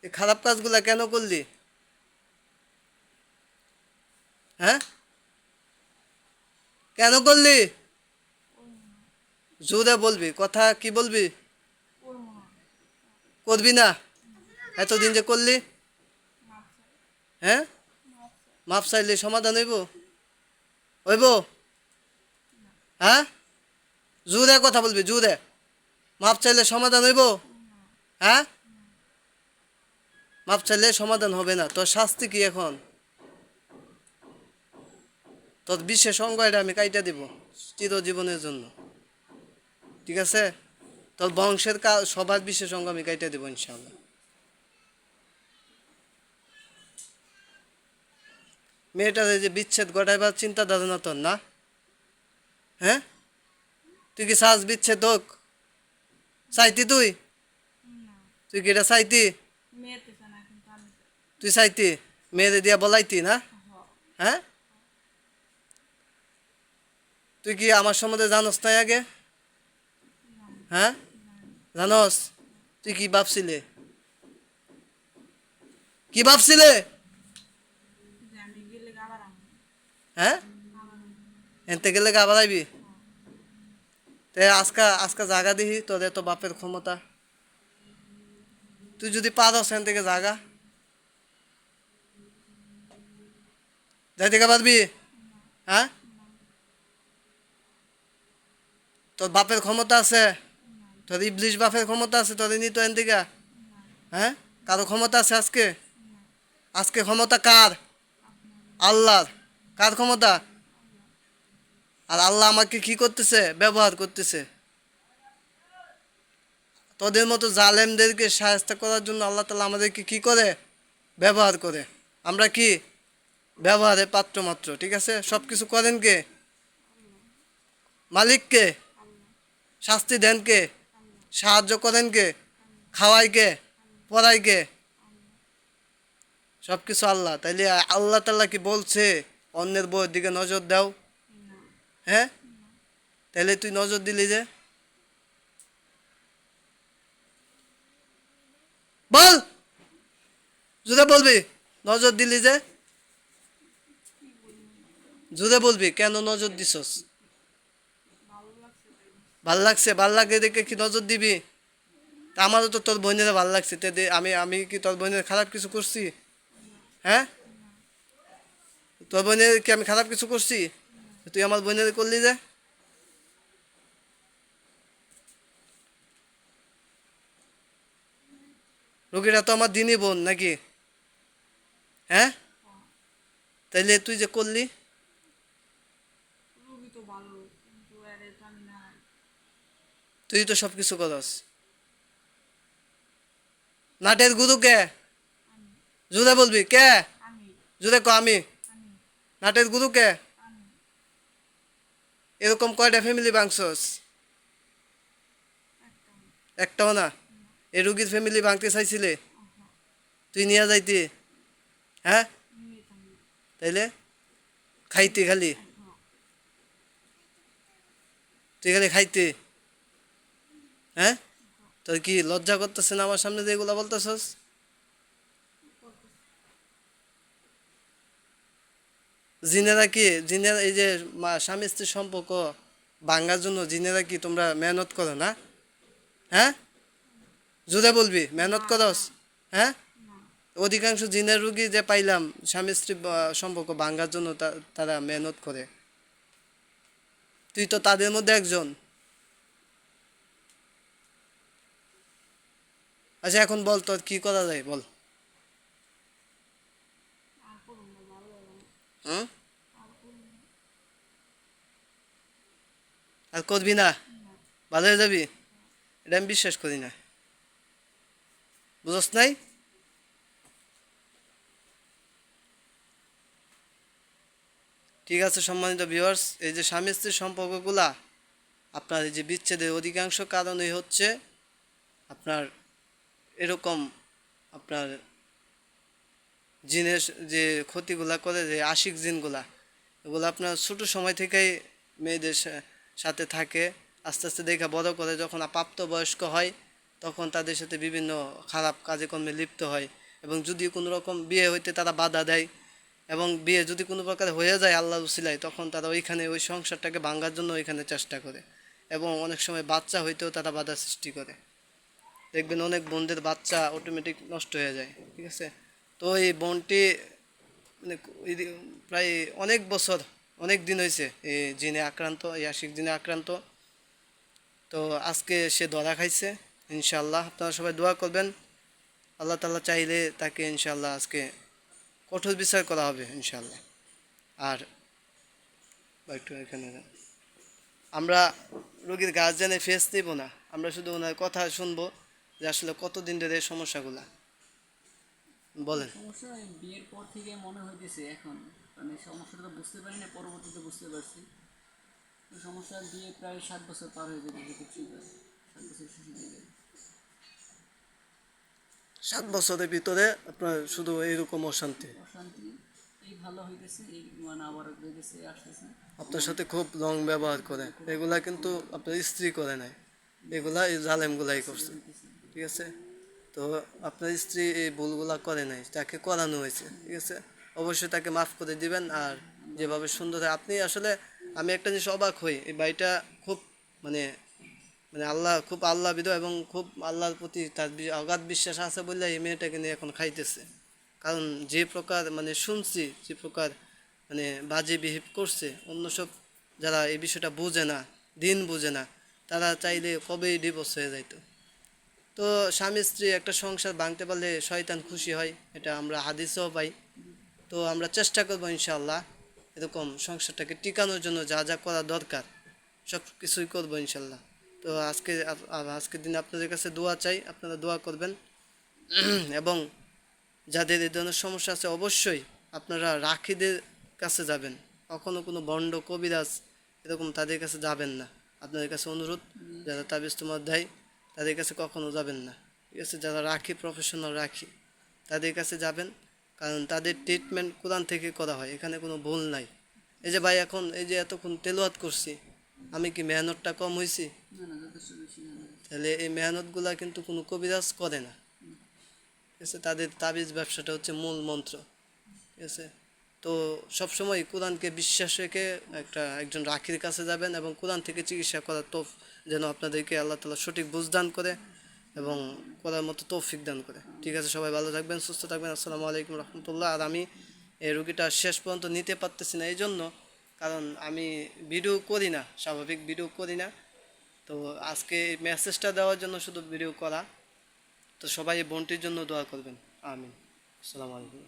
এই খারাপ কাজগুলা কেন করলি? হ্যাঁ, কেন করলি? জোরে বলবি, কথা কি বলবি? করবি না? এতদিন যে করলি, হ্যাঁ? মাপ চাইলে সমাধান হইব? হইব? হ্যাঁ, জোরে কথা বলবি, জোরে। মাপ চাইলে সমাধান হইব? হ্যাঁ, মাপ চাইলে সমাধান হবে না। তোর শাস্তি কি এখন? তোর বিশেষ অঙ্গ এটা আমি কাইটা দিব চিরজীবনের জন্য, ঠিক আছে? তোর বংশের সবার বিশেষ অঙ্গ আমি কাইটা দিব ইনশাল্লাহ। মেয়েটার এই যে বিচ্ছেদ ঘটাইবার চিন্তা ধারণা তোর না? হ্যাঁ, তুই কি চাস বিচ্ছেদ হোক? চাইতি তুই? তুই কি এটা চাইতি? তুই চাইতি মেয়েরে দিয়া বলাইতি না? হ্যাঁ, তুই কি আমার সম্বন্ধে জানোস নাই আগে? হ্যাঁ, জানোস? তুই কি ভাবছিলে? কি ভাবছিলে? হ্যাঁ, এনতে গেলে আবার আইবি? তে আজকা আজকা জাগা দিহি তোর এত বাপের ক্ষমতা। তুই যদি পারস এন থেকে জাগা, যাই থেকে পারবি? হ্যাঁ, তোর বাপের ক্ষমতা আছে? তোর ইবলিশ বাপের ক্ষমতা আছে তোর নিত এন থেকে? হ্যাঁ, কারো ক্ষমতা আছে আজকে? আজকে ক্ষমতা কার? আল্লাহর। কার ক্ষমতা? আর আল্লাহ আমাকে কি করতেছে? ব্যবহার করতেছে। তোদের মতো জালেমদেরকে সাহায্য করার জন্য আল্লাহ তালা আমাদেরকে কি করে? ব্যবহার করে। আমরা কি? ব্যবহারের পাত্র মাত্র, ঠিক আছে? সব কিছু করেন কে? মালিক কে? শাস্তি দেন কে? সাহায্য করেন কে? খাওয়াই কে? পড়াই কে? সব কিছু আল্লাহ। তাইলে আল্লাহ তাল্লাহ কি বলছে অন্যের বউয়ের দিকে নজর দাও? হ্যাঁ, তাহলে তুই নজর দিলি যে? বল, জুড়ে বলবি। নজর দিলি যে? জুড়ে বলবি কেন নজর দিছস? ভাল লাগছে? ভাল লাগে দেখে কি নজর দিবি? তা আমারও তো তোর বোনের ভাল লাগছে, আমি আমি কি তোর বোনের খারাপ কিছু করছি? হ্যাঁ, তোর বোনের কি আমি খারাপ কিছু করছি? তুই আমার বোনের করলি যে? রোগীরা তো আমার দিনই বোন নাকি? হ্যাঁ, তাইলে তুই যে করলি? তুই তো সব কিছু করস। নাটের গুরু কে? জুড়ে বলবি কে? জুড়ে ক আমি। নাটের গুরু কে? এরকম কয়টা ফ্যামিলি ভাঙছস? একটাও না? এই রুগীর ফ্যামিলি ভাঙতে চাইছিলে? তুই নিয়ে যাইতি? হ্যাঁ, তাইলে খাইতে খালি? তুই খালি খাইতে? হ্যাঁ, তোর কি লজ্জা করতেছে না আমার সামনে যে এগুলা বলতেছস? জিনেরা কি, জিনের এই যে স্বামী স্ত্রীর সম্পর্ক ভাঙার জন্য জিনেরা কি তোমরা মেহনত করো না? হ্যাঁ, জুড়ে বলবি মেহনত করস? হ্যাঁ, অধিকাংশ জিনের রুগী যে পাইলাম স্বামী স্ত্রী সম্পর্ক ভাঙার জন্য তারা মেহনত করে। তুই তো তাদের মধ্যে একজন। আচ্ছা এখন বল তোর কি করা যায় বল। হুম, আর করবি না? ভালো হয়ে যাবি? এটা আমি বিশ্বাস করি না। বুঝস নাই? ঠিক আছে সম্মানিত ভিউয়ার্স, এই যে স্বামী স্ত্রীর সম্পর্কগুলা আপনার এই যে বিচ্ছেদের অধিকাংশ কারণই হচ্ছে আপনার এরকম আপনার জিনের যে ক্ষতিগুলা করে, যে আশিক জিনগুলা, এগুলো আপনার ছোটো সময় থেকেই মেয়েদের সাথে থাকে। আস্তে আস্তে দেখে বড় করে যখন প্রাপ্তবয়স্ক হয় তখন তাদের সাথে বিভিন্ন খারাপ কাজে কর্মে লিপ্ত হয়, এবং যদি কোনো রকম বিয়ে হইতে তারা বাধা দেয়, এবং বিয়ে যদি কোনো প্রকার হয়ে যায় আল্লাহর উসিলায়, তখন তারা ওইখানে ওই সংসারটাকে ভাঙার জন্য ওইখানে চেষ্টা করে, এবং অনেক সময় বাচ্চা হইতেও তারা বাধা সৃষ্টি করে। দেখবেন অনেক বোনদের বাচ্চা অটোমেটিক নষ্ট হয়ে যায়, ঠিক আছে। তো এই বোনটি মানে প্রায় অনেক বছর, অনেক দিন হয়েছে এই জিনে আক্রান্ত, এই আশিক জিনে আক্রান্ত। তো আজকে সে ধরা খাইছে। ইনশাআল্লাহ আপনারা সবাই দোয়া করবেন, আল্লাহ তাআলা চাইলে তাকে ইনশাআল্লাহ আজকে কঠোর বিচার করা হবে ইনশাআল্লাহ। আর বা একটু এখানে আমরা রোগীর গার্জেনের ফেস নিব না, আমরা শুধু ওনার কথা শুনবো যে আসলে কতদিন ধরে এই সমস্যাগুলা বলেন। সমস্যা এই বিয়ের পর থেকে মনে হইতেছে এখন, মানে সমস্যাটা তো বুঝতে পারি না, পরবর্তীতে বুঝতে পারছি। তো সমস্যা বিয়ে প্রায় 7 বছর পার হয়ে যেতে যেতে ঠিক আছে, 7 বছর শেষে দিয়ে যাবে। 7 বছরের ভিতরে আপনার শুধু এইরকম অশান্তি, অশান্তি, এই ভালো হইতেছে, এই মানে আবার হইতেছে, আসতেছে। আপনার সাথে খুব রং ব্যবহার করে, এগুলা কিন্তু আপনার স্ত্রী করে নাই, এগুলা এই জালেমগুলাই করছে, ঠিক আছে। তো আপনার স্ত্রী এই ভুলগুলা করে নাই, তাকে করানো হয়েছে, ঠিক আছে। অবশ্যই তাকে মাফ করে দিবেন। আর যেভাবে সুন্দর আপনি আসলে, আমি একটা জিনিস অবাক হই, এই বাড়িটা খুব মানে মানে আল্লাহ, খুব আল্লাহ বিদ, এবং খুব আল্লাহর প্রতি তার অগাধ বিশ্বাস আছে বলে এই মেয়েটাকে নিয়ে এখন খাইতেছে। কারণ যে প্রকার মানে শুনছি, যে প্রকার মানে বাজে বিহেভ করছে, অন্য সব যারা এই বিষয়টা বোঝে না, দিন বোঝে না, তারা চাইলে কবেই ডিভোর্স হয়ে যাইতো। তো স্বামী স্ত্রী একটা সংসার ভাঙতে পারলে শয়তান খুশি হয়, এটা আমরা হাদিসেও পাই। তো আমরা চেষ্টা করবো ইনশাআল্লাহ এরকম সংসারটাকে টিকানোর জন্য যা যা করা দরকার সব কিছুই করবো ইনশাল্লাহ। তো আজকের দিনে আপনাদের কাছে দোয়া চাই, আপনারা দোয়া করবেন। এবং যাদের এই ধরনের সমস্যা আছে অবশ্যই আপনারা রাখিদের কাছে যাবেন, কখনো কোনো বন্ড কবিরাজ এরকম তাদের কাছে যাবেন না। আপনাদের কাছে অনুরোধ, যারা তাবিজ তোমার দেয় তাদের কাছে কখনো যাবেন না, ঠিক আছে। যারা রাখি প্রফেশনাল রাখি তাদের কাছে যাবেন, কারণ তাদের ট্রিটমেন্ট কোরআন থেকে করা হয়, এখানে কোনো ভুল নাই। এই যে ভাই এখন এই যে এতক্ষণ তেলাওয়াত করছি, আমি কি মেহনতটা কম হয়েছি? না না, যথেষ্ট বেশি না। তাহলে এই মেহনতগুলা কিন্তু কোনো কবিরাজ করে না, ঠিক আছে। তাদের তাবিজ ব্যবসাটা হচ্ছে মূল মন্ত্র, ঠিক আছে। তো সবসময় কোরআনকে বিশ্বাস রেখে একজন রাখির কাছে যাবেন, এবং কোরআন থেকে চিকিৎসা করার যেন আপনাদেরকে আল্লাহ তাআলা সঠিক বুঝদান করে এবং করার মতো তৌফিক দান করে। ঠিক আছে, সবাই ভালো থাকবেন, সুস্থ থাকবেন। আসসালামু আলাইকুম রহমতুল্লাহ। আর আমি এই রুগীটা শেষ পর্যন্ত নিতে পারতেছি না এই জন্য, কারণ আমি ভিডিও করি না, স্বাভাবিক ভিডিও করি না। তো আজকে মেসেজটা দেওয়ার জন্য শুধু ভিডিও করা। তো সবাই এই বোনটির জন্য দোয়া করবেন। আমিন। আসসালামু আলাইকুম।